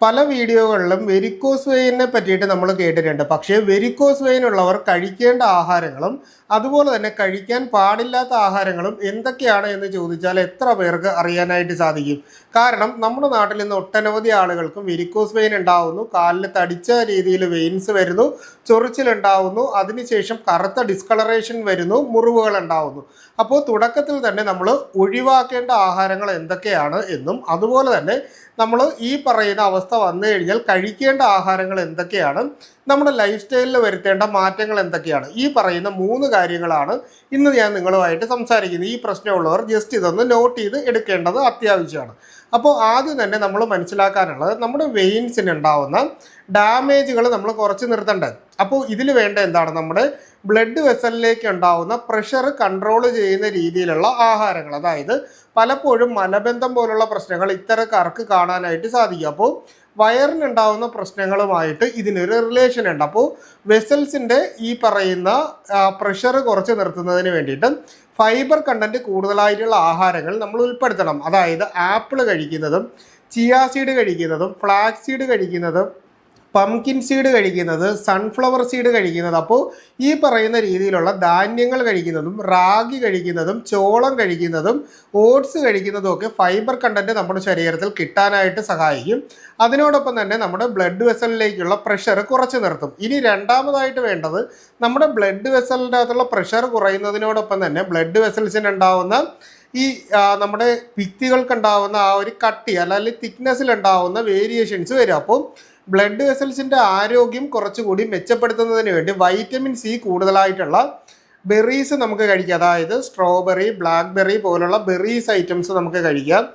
പല വീഡിയോകളിലും വെരിക്കോസ് വെയിനെ പറ്റിയിട്ട് നമ്മൾ കേട്ടിട്ടുണ്ട്. പക്ഷേ വെരിക്കോസ് വെയിൻ ഉള്ളവർ കഴിക്കേണ്ട ആഹാരങ്ങളും അതുപോലെ തന്നെ കഴിക്കാൻ പാടില്ലാത്ത ആഹാരങ്ങളും എന്തൊക്കെയാണ് എന്ന് ചോദിച്ചാൽ എത്ര പേർക്ക് അറിയാനായിട്ട് സാധിക്കും? കാരണം നമ്മുടെ നാട്ടിൽ നിന്ന് ഒട്ടനവധി ആളുകൾക്കും വെരിക്കോസ് വെയിൻ ഉണ്ടാവുന്നു, കാലിൽ തടിച്ച രീതിയിൽ വെയിൻസ് വരുന്നു, ചൊറിച്ചിലുണ്ടാവുന്നു, അതിനുശേഷം കറുത്ത ഡിസ്കളറേഷൻ വരുന്നു, മുറിവുകൾ ഉണ്ടാവുന്നു. അപ്പോൾ തുടക്കത്തിൽ തന്നെ നമ്മൾ ഒഴിവാക്കേണ്ട ആഹാരങ്ങൾ എന്തൊക്കെയാണ് എന്നും അതുപോലെ തന്നെ നമ്മൾ ഈ പറയുന്ന അവസ്ഥ വന്നു കഴിഞ്ഞാൽ കഴിക്കേണ്ട ആഹാരങ്ങൾ എന്തൊക്കെയാണ്, നമ്മുടെ ലൈഫ് സ്റ്റൈലിൽ വരുത്തേണ്ട മാറ്റങ്ങൾ എന്തൊക്കെയാണ്, ഈ പറയുന്ന 3 കാര്യങ്ങളാണ് ഇന്ന് ഞാൻ നിങ്ങളുമായിട്ട് സംസാരിക്കുന്നത്. ഈ പ്രശ്നമുള്ളവർ ജസ്റ്റ് ഇതൊന്ന് നോട്ട് ചെയ്ത് എടുക്കേണ്ടത് അത്യാവശ്യമാണ്. അപ്പോൾ ആദ്യം തന്നെ നമ്മൾ മനസ്സിലാക്കാനുള്ളത്, നമ്മുടെ വെയിൻസിന് ഉണ്ടാവുന്ന ഡാമേജുകൾ നമ്മൾ കുറച്ച് നിർത്തേണ്ടത്. അപ്പോൾ ഇതിൽ വേണ്ട എന്താണ്, നമ്മുടെ ബ്ലഡ് വെസലിലേക്ക് ഉണ്ടാവുന്ന പ്രഷർ കൺട്രോൾ ചെയ്യുന്ന രീതിയിലുള്ള ആഹാരങ്ങൾ. അതായത് പലപ്പോഴും മലബന്ധം പോലുള്ള പ്രശ്നങ്ങൾ ഇത്തരക്കാർക്ക് കാണാനായിട്ട് സാധിക്കും. അപ്പോൾ വയറിനുണ്ടാവുന്ന പ്രശ്നങ്ങളുമായിട്ട് ഇതിനൊരു റിലേഷൻ ഉണ്ട്. അപ്പോൾ വെസൽസിൻ്റെ ഈ പറയുന്ന പ്രഷർ കുറച്ച് നിർത്തുന്നതിന് വേണ്ടിയിട്ട് ഫൈബർ കണ്ടൻറ്റ് കൂടുതലായിട്ടുള്ള ആഹാരങ്ങൾ നമ്മൾ ഉൾപ്പെടുത്തണം. അതായത് ആപ്പിൾ കഴിക്കുന്നതും ചിയാ സീഡ് കഴിക്കുന്നതും ഫ്ലാക്സ് സീഡ് കഴിക്കുന്നതും പംകിൻ സീഡ് കഴിക്കുന്നത്, സൺഫ്ലവർ സീഡ് കഴിക്കുന്നത്, അപ്പോൾ ഈ പറയുന്ന രീതിയിലുള്ള ധാന്യങ്ങൾ കഴിക്കുന്നതും റാഗി കഴിക്കുന്നതും ചോളം കഴിക്കുന്നതും ഓട്സ് കഴിക്കുന്നതും ഒക്കെ ഫൈബർ കണ്ടൻറ്റ് നമ്മുടെ ശരീരത്തിൽ കിട്ടാനായിട്ട് സഹായിക്കും. അതിനോടൊപ്പം തന്നെ നമ്മുടെ ബ്ലഡ് വെസലിലേക്കുള്ള പ്രഷർ കുറച്ച് നിർത്തും. ഇനി രണ്ടാമതായിട്ട് വേണ്ടത്, നമ്മുടെ ബ്ലഡ് വെസലിൻ്റെ അകത്തുള്ള പ്രഷർ കുറയുന്നതിനോടൊപ്പം തന്നെ ബ്ലഡ് വെസൽസിനുണ്ടാവുന്ന ഈ നമ്മുടെ ഭിത്തികൾക്കുണ്ടാവുന്ന ആ ഒരു കട്ടി അല്ലെങ്കിൽ തിക്നെസ്സിലുണ്ടാവുന്ന വേരിയേഷൻസ് വരും. അപ്പോൾ ബ്ലഡ് വെസൽസിൻ്റെ ആരോഗ്യം കുറച്ചുകൂടി മെച്ചപ്പെടുത്തുന്നതിന് വേണ്ടി വൈറ്റമിൻ സി കൂടുതലായിട്ടുള്ള ബെറീസ് നമുക്ക് കഴിക്കാം. അതായത് സ്ട്രോബെറി, ബ്ലാക്ക്ബെറി പോലുള്ള ബെറീസ് ഐറ്റംസ് നമുക്ക് കഴിക്കാം.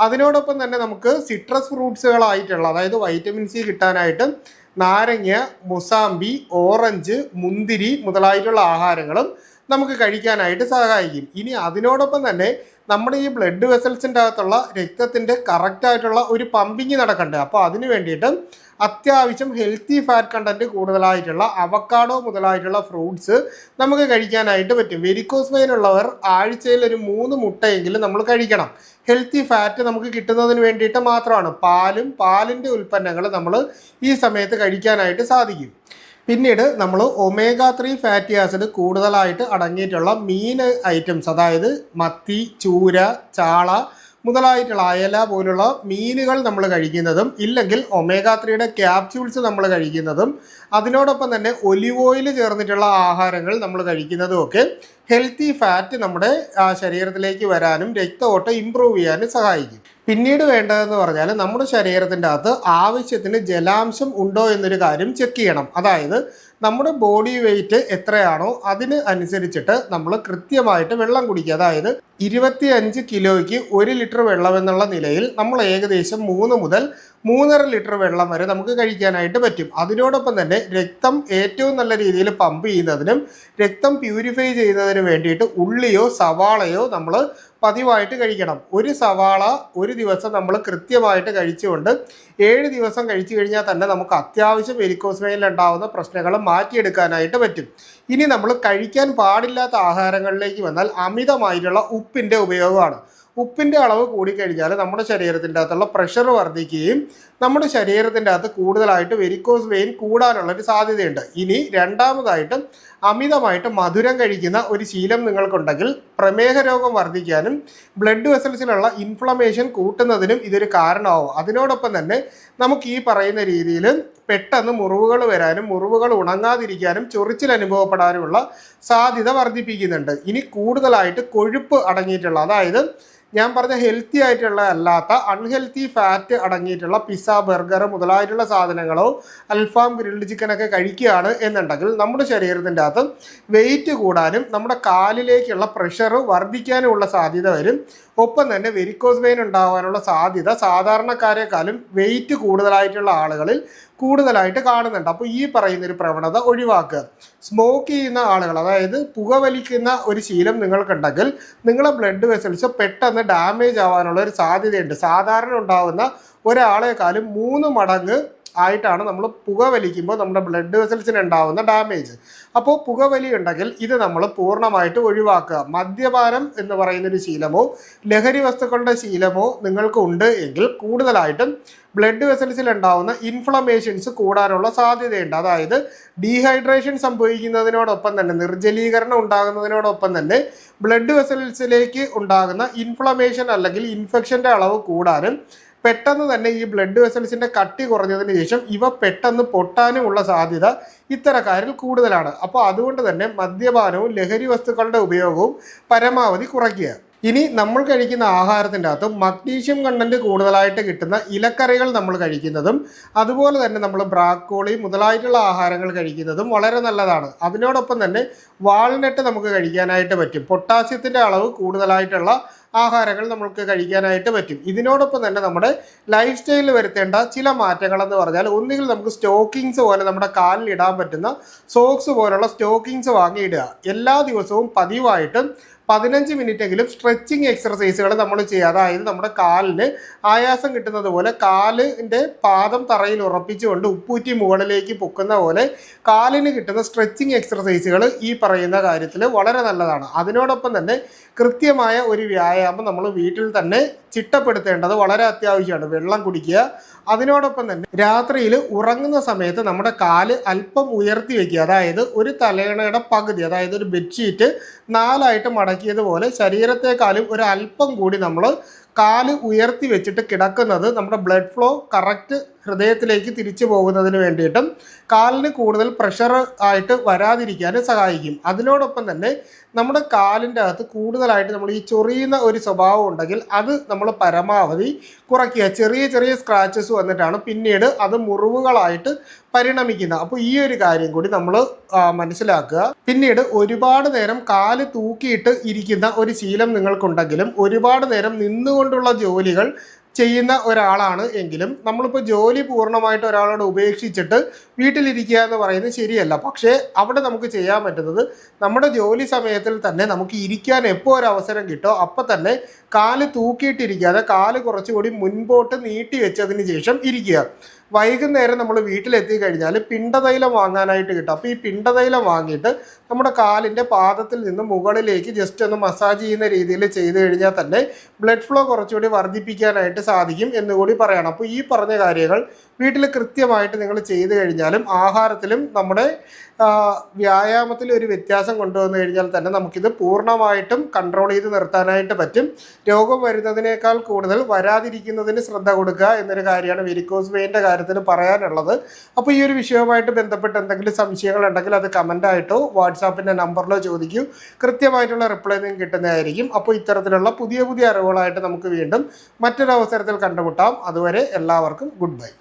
അതിനോടൊപ്പം തന്നെ നമുക്ക് സിട്രസ് ഫ്രൂട്ട്സുകളായിട്ടുള്ള, അതായത് വൈറ്റമിൻ സി കിട്ടാനായിട്ട് നാരങ്ങ, മുസാമ്പി, ഓറഞ്ച്, മുന്തിരി മുതലായിട്ടുള്ള ആഹാരങ്ങളും നമുക്ക് കഴിക്കാനായിട്ട് സഹായിക്കും. ഇനി അതിനോടൊപ്പം തന്നെ നമ്മുടെ ഈ ബ്ലഡ് വെസൽസിൻ്റെ അകത്തുള്ള രക്തത്തിൻ്റെ കറക്റ്റായിട്ടുള്ള ഒരു പമ്പിങ് നടക്കണ്ടേ. അപ്പോൾ അതിന് വേണ്ടിയിട്ട് അത്യാവശ്യം ഹെൽത്തി ഫാറ്റ് കണ്ടൻറ്റ് കൂടുതലായിട്ടുള്ള അവക്കാഡോ മുതലായിട്ടുള്ള ഫ്രൂട്ട്സ് നമുക്ക് കഴിക്കാനായിട്ട് പറ്റും. വെരിക്കോസ് വെയിൻ ഉള്ളവർ ആഴ്ചയിൽ ഒരു 3 മുട്ടയെങ്കിലും നമ്മൾ കഴിക്കണം. ഹെൽത്തി ഫാറ്റ് നമുക്ക് കിട്ടുന്നതിന് വേണ്ടിയിട്ട് മാത്രമാണ്. പാലിൻ്റെ ഉൽപ്പന്നങ്ങൾ നമ്മൾ ഈ സമയത്ത് കഴിക്കാനായിട്ട് സാധിക്കും. പിന്നീട് നമ്മൾ ഒമേഗ 3 ഫാറ്റി ആസിഡ് കൂടുതലായിട്ട് അടങ്ങിയിട്ടുള്ള മീൻ ഐറ്റംസ്, അതായത് മത്തി, ചൂര, ചാള മുതലായിട്ടുള്ള അയല പോലുള്ള മീനുകൾ നമ്മൾ കഴിക്കുന്നതും, ഇല്ലെങ്കിൽ ഒമേഗ 3യുടെ ക്യാപ്സ്യൂൾസ് നമ്മൾ കഴിക്കുന്നതും, അതിനോടൊപ്പം തന്നെ ഒലിവ് ഓയിൽ ചേർന്നിട്ടുള്ള ആഹാരങ്ങൾ നമ്മൾ കഴിക്കുന്നതും ഒക്കെ ഹെൽത്തി ഫാറ്റ് നമ്മുടെ ശരീരത്തിലേക്ക് വരാനും രക്തഓട്ടം ഇമ്പ്രൂവ് ചെയ്യാനും സഹായിക്കും. പിന്നീട് വേണ്ടതെന്ന് പറഞ്ഞാൽ നമ്മുടെ ശരീരത്തിൻ്റെ അകത്ത് ആവശ്യത്തിന് ജലാംശം ഉണ്ടോ എന്നൊരു കാര്യം ചെക്ക് ചെയ്യണം. അതായത് നമ്മുടെ ബോഡി വെയിറ്റ് എത്രയാണോ അതിന് അനുസരിച്ചിട്ട് നമ്മൾ കൃത്യമായിട്ട് വെള്ളം കുടിക്കുക. അതായത് 25 കിലോയ്ക്ക് 1 ലിറ്റർ വെള്ളം എന്നുള്ള നിലയിൽ നമ്മൾ ഏകദേശം 3 മുതൽ 3.5 ലിറ്റർ വെള്ളം വരെ നമുക്ക് കഴിക്കാനായിട്ട് പറ്റും. അതിനോടൊപ്പം തന്നെ രക്തം ഏറ്റവും നല്ല രീതിയിൽ പമ്പ് ചെയ്യുന്നതിനും രക്തം പ്യൂരിഫൈ ചെയ്യുന്നതിനും വേണ്ടിയിട്ട് ഉള്ളിയോ സവാളയോ നമ്മൾ പതിവായിട്ട് കഴിക്കണം. ഒരു സവാള ഒരു ദിവസം നമ്മൾ കൃത്യമായിട്ട് കഴിച്ചുകൊണ്ട് 7 ദിവസം കഴിച്ചു കഴിഞ്ഞാൽ തന്നെ നമുക്ക് അത്യാവശ്യം വെരിക്കോസ് വെയിനിൽ ഉണ്ടാകുന്ന പ്രശ്നങ്ങൾ മാറ്റിയെടുക്കാനായിട്ട് പറ്റും. ഇനി നമ്മൾ കഴിക്കാൻ പാടില്ലാത്ത ആഹാരങ്ങളിലേക്ക് വന്നാൽ അമിതമായിട്ടുള്ള ഉപ്പിൻ്റെ ഉപയോഗമാണ്. ഉപ്പിൻ്റെ അളവ് കൂടിക്കഴിഞ്ഞാൽ നമ്മുടെ ശരീരത്തിൻ്റെ അകത്തുള്ള പ്രഷർ വർദ്ധിക്കുകയും നമ്മുടെ ശരീരത്തിൻ്റെ അകത്ത് കൂടുതലായിട്ട് വെരിക്കോസ് വെയിൻ കൂടാനുള്ളൊരു സാധ്യതയുണ്ട്. ഇനി രണ്ടാമതായിട്ട് അമിതമായിട്ട് മധുരം കഴിക്കുന്ന ഒരു ശീലം നിങ്ങൾക്കുണ്ടെങ്കിൽ പ്രമേഹ രോഗം വർദ്ധിക്കാനും ബ്ലഡ് വെസൽസിലുള്ള ഇൻഫ്ലമേഷൻ കൂട്ടുന്നതിനും ഇതൊരു കാരണമാവും. അതിനോടൊപ്പം തന്നെ നമുക്ക് ഈ പറയുന്ന രീതിയിൽ പെട്ടെന്ന് മുറിവുകൾ വരാനും മുറിവുകൾ ഉണങ്ങാതിരിക്കാനും ചൊറിച്ചിൽ അനുഭവപ്പെടാനുമുള്ള സാധ്യത വർദ്ധിപ്പിക്കുന്നുണ്ട്. ഇനി കൂടുതലായിട്ട് കൊഴുപ്പ് അടങ്ങിയിട്ടുള്ള, അതായത് ഞാൻ പറഞ്ഞ ഹെൽത്തി ആയിട്ടുള്ള അല്ലാത്ത അൺഹെൽത്തി ഫാറ്റ് അടങ്ങിയിട്ടുള്ള പിസ്സ, ബർഗർ മുതലായിട്ടുള്ള സാധനങ്ങളോ അൽഫാം, ഗ്രിൽഡ് ചിക്കനൊക്കെ കഴിക്കുകയാണ് എന്നുണ്ടെങ്കിൽ നമ്മുടെ ശരീരത്തിൻ്റെ അകത്ത് വെയിറ്റ് കൂടാനും നമ്മുടെ കാലിലേക്കുള്ള പ്രഷർ വർദ്ധിക്കാനുമുള്ള സാധ്യത വരും. ഒപ്പം തന്നെ വെരിക്കോസ് വെയിൻ ഉണ്ടാകാനുള്ള സാധ്യത സാധാരണക്കാരെക്കാളും വെയിറ്റ് കൂടുതലായിട്ടുള്ള ആളുകളിൽ കൂടുതലായിട്ട് കാണുന്നുണ്ട്. അപ്പോൾ ഈ പറയുന്നൊരു പ്രവണത ഒഴിവാക്കുക. സ്മോക്ക് ചെയ്യുന്ന ആളുകൾ, അതായത് പുകവലിക്കുന്ന ഒരു ശീലം നിങ്ങൾക്കുണ്ടെങ്കിൽ നിങ്ങളെ ബ്ലഡ് വെസൽസ് പെട്ടെന്ന് ഡാമേജ് ആവാനുള്ള ഒരു സാധ്യതയുണ്ട്. സാധാരണ ഉണ്ടാകുന്ന ഒരാളെക്കാളും 3 മടങ്ങ് ആയിട്ടാണ് നമ്മൾ പുകവലിക്കുമ്പോൾ നമ്മുടെ ബ്ലഡ് വെസൽസിന് ഉണ്ടാകുന്ന ഡാമേജ്. അപ്പോൾ പുകവലി ഉണ്ടെങ്കിൽ ഇത് നമ്മൾ പൂർണ്ണമായിട്ട് ഒഴിവാക്കുക. മദ്യപാനം എന്ന് പറയുന്നൊരു ശീലമോ ലഹരി വസ്തുക്കളുടെ ശീലമോ നിങ്ങൾക്ക് ഉണ്ട് എങ്കിൽ കൂടുതലായിട്ടും ബ്ലഡ് വെസൽസിൽ ഉണ്ടാവുന്ന ഇൻഫ്ലമേഷൻസ് കൂടാനുള്ള സാധ്യതയുണ്ട്. അതായത് ഡീഹൈഡ്രേഷൻ സംഭവിക്കുന്നതിനോടൊപ്പം തന്നെ, നിർജ്ജലീകരണം ഉണ്ടാകുന്നതിനോടൊപ്പം തന്നെ ബ്ലഡ് വെസൽസിലേക്ക് ഉണ്ടാകുന്ന ഇൻഫ്ലമേഷൻ അല്ലെങ്കിൽ ഇൻഫെക്ഷൻ്റെ അളവ് കൂടാനും പെട്ടെന്ന് തന്നെ ഈ ബ്ലഡ് വെസൽസിൻ്റെ കട്ടി കുറഞ്ഞതിന് ശേഷം ഇവ പെട്ടെന്ന് പൊട്ടാനുമുള്ള സാധ്യത ഇത്തരക്കാരിൽ കൂടുതലാണ്. അപ്പോൾ അതുകൊണ്ട് തന്നെ മദ്യപാനവും ലഹരി വസ്തുക്കളുടെ ഉപയോഗവും പരമാവധി കുറയ്ക്കുക. ഇനി നമ്മൾ കഴിക്കുന്ന ആഹാരത്തിൻ്റെ അകത്ത് മഗ്നീഷ്യം കണ്ടൻറ്റ് കൂടുതലായിട്ട് കിട്ടുന്ന ഇലക്കറികൾ നമ്മൾ കഴിക്കുന്നതും അതുപോലെ തന്നെ നമ്മൾ ബ്രാക്കോളി മുതലായിട്ടുള്ള ആഹാരങ്ങൾ കഴിക്കുന്നതും വളരെ നല്ലതാണ്. അതിനോടൊപ്പം തന്നെ വാൾനട്ട് നമുക്ക് കഴിക്കാനായിട്ട് പറ്റും. പൊട്ടാസ്യത്തിൻ്റെ അളവ് കൂടുതലായിട്ടുള്ള ആഹാരങ്ങൾ നമുക്ക് കഴിക്കാനായിട്ട് പറ്റും. ഇതിനോടൊപ്പം തന്നെ നമ്മുടെ ലൈഫ് സ്റ്റൈലിൽ വരുത്തേണ്ട ചില മാറ്റങ്ങളെന്ന് പറഞ്ഞാൽ, ഒന്നുകിൽ നമുക്ക് സ്റ്റോക്കിങ്സ് പോലെ നമ്മുടെ കാലിൽ ഇടാൻ പറ്റുന്ന സോക്സ് പോലുള്ള സ്റ്റോക്കിങ്സ് വാങ്ങിയിടുക. എല്ലാ ദിവസവും പതിവായിട്ടും 15 മിനിറ്റെങ്കിലും സ്ട്രെച്ചിങ് എക്സർസൈസുകൾ നമ്മൾ ചെയ്യുക. അതായത് നമ്മുടെ കാലിന് ആയാസം കിട്ടുന്നത് പോലെ കാലിൻ്റെ പാദം തറയിൽ ഉറപ്പിച്ചുകൊണ്ട് ഉപ്പൂറ്റി മുകളിലേക്ക് പൊക്കുന്ന പോലെ കാലിന് കിട്ടുന്ന സ്ട്രെച്ചിങ് എക്സർസൈസുകൾ ഈ പറയുന്ന കാര്യത്തിൽ വളരെ നല്ലതാണ്. അതിനോടൊപ്പം തന്നെ കൃത്യമായ ഒരു വ്യായാമം നമ്മൾ വീട്ടിൽ തന്നെ ചിട്ടപ്പെടുത്തേണ്ടത് വളരെ അത്യാവശ്യമാണ്. വെള്ളം കുടിക്കുക. അതിനോടൊപ്പം തന്നെ രാത്രിയിൽ ഉറങ്ങുന്ന സമയത്ത് നമ്മുടെ കാല് അല്പം ഉയർത്തി വയ്ക്കുക. അതായത് ഒരു തലയണയുടെ പകുതി, അതായത് ഒരു ബെഡ്ഷീറ്റ് 4ആയിട്ട് മടക്കിയതുപോലെ ശരീരത്തെക്കാളും ഒരു അല്പം കൂടി നമ്മൾ കാല് ഉയർത്തി വെച്ചിട്ട് കിടക്കുന്നത് നമ്മുടെ ബ്ലഡ് ഫ്ലോ കറക്റ്റ് ഹൃദയത്തിലേക്ക് തിരിച്ചു പോകുന്നതിന് വേണ്ടിയിട്ടും കാലിന് കൂടുതൽ പ്രഷർ ആയിട്ട് വരാതിരിക്കാനും സഹായിക്കും. അതിനോടൊപ്പം തന്നെ നമ്മുടെ കാലിൻ്റെ അകത്ത് കൂടുതലായിട്ട് നമ്മൾ ഈ ചൊറിയുന്ന ഒരു സ്വഭാവം ഉണ്ടെങ്കിൽ അത് നമ്മൾ പരമാവധി കുറയ്ക്കുക. ചെറിയ ചെറിയ സ്ക്രാച്ചസ് വന്നിട്ടാണ് പിന്നീട് അത് മുറിവുകളായിട്ട് പരിണമിക്കുന്നത്. അപ്പോൾ ഈ ഒരു കാര്യം കൂടി നമ്മൾ മനസ്സിലാക്കുക. പിന്നീട് ഒരുപാട് നേരം കാല് തൂക്കിയിട്ട് ഇരിക്കുന്ന ഒരു ശീലം നിങ്ങൾക്കുണ്ടെങ്കിലും ഒരുപാട് നേരം നിന്നുകൊണ്ടുള്ള ജോലികൾ ചെയ്യുന്ന ഒരാളാണ് എങ്കിലും നമ്മളിപ്പോൾ ജോലി പൂർണ്ണമായിട്ട് ഒരാളോട് ഉപേക്ഷിച്ചിട്ട് വീട്ടിലിരിക്കുക എന്ന് പറയുന്നത് ശരിയല്ല. പക്ഷേ അവിടെ നമുക്ക് ചെയ്യാൻ പറ്റുന്നത് നമ്മുടെ ജോലി സമയത്തിൽ തന്നെ നമുക്ക് ഇരിക്കാൻ എപ്പോൾ ഒരു അവസരം കിട്ടോ അപ്പോൾ തന്നെ കാല് തൂക്കിയിട്ടിരിക്കാതെ കാല് കുറച്ചുകൂടി മുൻപോട്ട് നീട്ടി വെച്ചതിന് ശേഷം ഇരിക്കുക. വൈകുന്നേരം നമ്മൾ വീട്ടിലെത്തി കഴിഞ്ഞാൽ പിണ്ടതൈലം വാങ്ങാനായിട്ട് കിട്ടും. അപ്പോൾ ഈ പിണ്ടതൈലം വാങ്ങിയിട്ട് നമ്മുടെ കാലിൻ്റെ പാദത്തിൽ നിന്ന് മുകളിലേക്ക് ജസ്റ്റ് ഒന്ന് മസാജ് ചെയ്യുന്ന രീതിയിൽ ചെയ്ത് കഴിഞ്ഞാൽ തന്നെ ബ്ലഡ് ഫ്ലോ കുറച്ചുകൂടി വർദ്ധിപ്പിക്കാനായിട്ട് സാധിക്കും എന്നുകൂടി പറയണം. അപ്പോൾ ഈ പറഞ്ഞ കാര്യങ്ങൾ വീട്ടിൽ കൃത്യമായിട്ട് നിങ്ങൾ ചെയ്ത് കഴിഞ്ഞാലും ആഹാരത്തിലും നമ്മുടെ വ്യായാമത്തിൽ ഒരു വ്യത്യാസം കൊണ്ടുവന്നു കഴിഞ്ഞാൽ തന്നെ നമുക്കിത് പൂർണ്ണമായിട്ടും കൺട്രോൾ ചെയ്ത് നിർത്താനായിട്ട് പറ്റും. രോഗം വരുന്നതിനേക്കാൾ കൂടുതൽ വരാതിരിക്കുന്നതിന് ശ്രദ്ധ കൊടുക്കുക എന്നൊരു കാര്യമാണ് വെരിക്കോസ് വെയിൻ്റെ കാര്യത്തിൽ പറയാനുള്ളത്. അപ്പോൾ ഈ ഒരു വിഷയവുമായിട്ട് ബന്ധപ്പെട്ട് എന്തെങ്കിലും സംശയങ്ങൾ ഉണ്ടെങ്കിൽ അത് കമൻ്റായിട്ടോ വാട്സാപ്പിൻ്റെ നമ്പറിലോ ചോദിക്കൂ. കൃത്യമായിട്ടുള്ള റിപ്ലൈ നിങ്ങൾക്ക് കിട്ടുന്നതായിരിക്കും. അപ്പോൾ ഇത്തരത്തിലുള്ള പുതിയ പുതിയ അറിവുകളായിട്ട് നമുക്ക് വീണ്ടും മറ്റൊരു അവസരത്തിൽ കണ്ടുമുട്ടാം. അതുവരെ എല്ലാവർക്കും ഗുഡ് ബൈ.